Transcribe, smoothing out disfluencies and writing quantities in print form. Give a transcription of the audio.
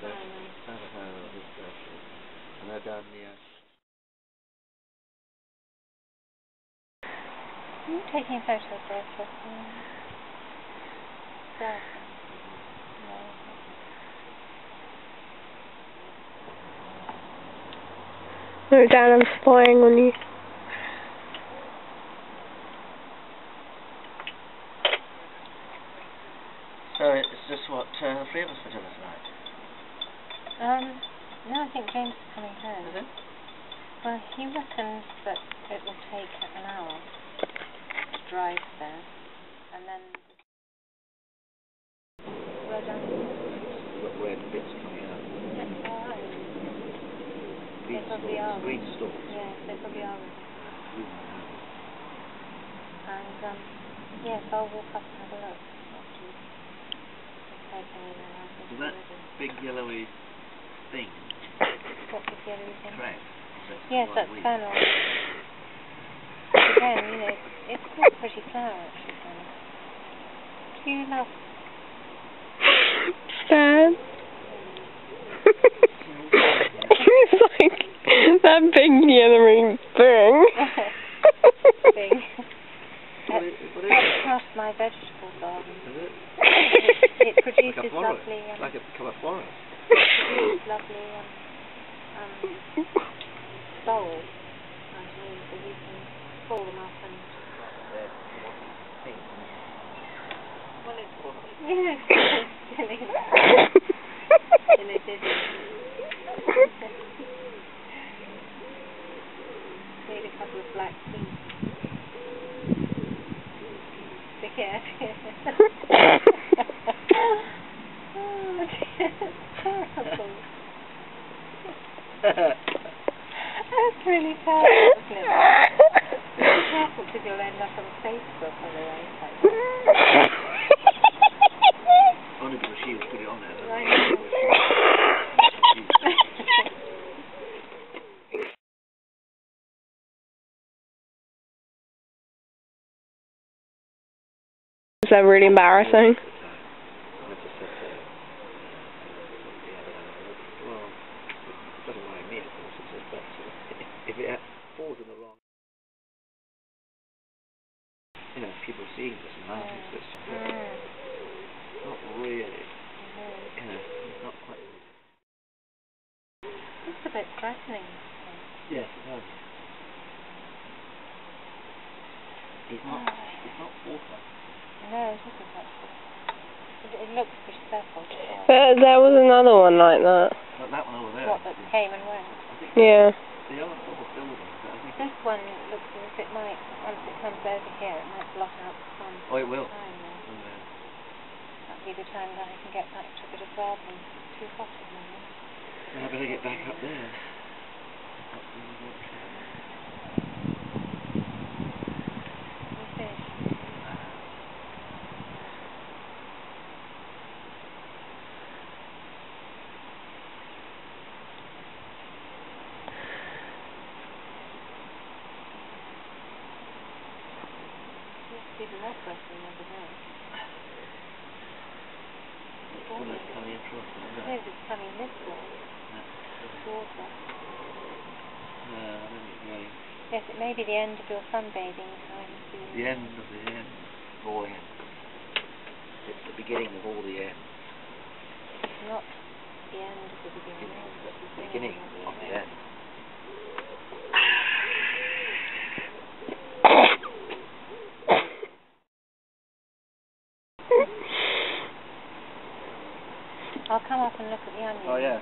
Navajo is and they're down near. Are you taking photos there for No, Dad, I'm spying on you. So it's just what, 3 of us for dinner tonight? No, I think James is coming home. Is it? Well, he reckons that it will take an hour to drive there, and then road down. Where the bits coming out? Alright. They probably are. Green stalks. Yes, they probably are. And yes, I'll walk up and have a look. So that big yellowy thing. What big yellowy thing? Correct. Yes, that's fennel. Again, you know, it's a pretty flower actually, fennel. Do you love Stan? It's like that big yellowy thing. thing? That's past my vegetable garden. Is it? It produces like a forest. lovely. Like a colour forest. It produces lovely bulbs. So you can pull them up and. Well, it's silly. Silly diddy. Need a couple of black seeds. Stick it out here. Oh, terrible. That's really terrible, isn't it? Be careful because you'll end up on Facebook otherwise. Only because she was put it on there. I know. Is that really embarrassing? Well, it doesn't mind me, of course, it's just that if it falls in the wrong, you know, people seeing this and laughing, so it's not really, you know, it's not quite. It's a bit threatening. Yes, it does. It's not awful. No, it isn't actually. It looks pretty purple. There was another one like that. But that one over there. What, that came and went? Yeah. The other double building, but I think this one looks as if it might, once it comes over here, it might block out the sun. Oh, it will. That'll be the time that I can get back to a bit of garden. It's too hot at the moment. I better get back up there. Even more pressing the other day. It's coming in through us, isn't it? Yes, it's coming this way. Towards us. I don't think really. Yes, it may be the end of your sunbathing time. The end of the end. All end. It's the beginning of all the end. It's not the end of the beginning. It's the beginning of the end. I'll come up and look at the onions. Oh, yeah.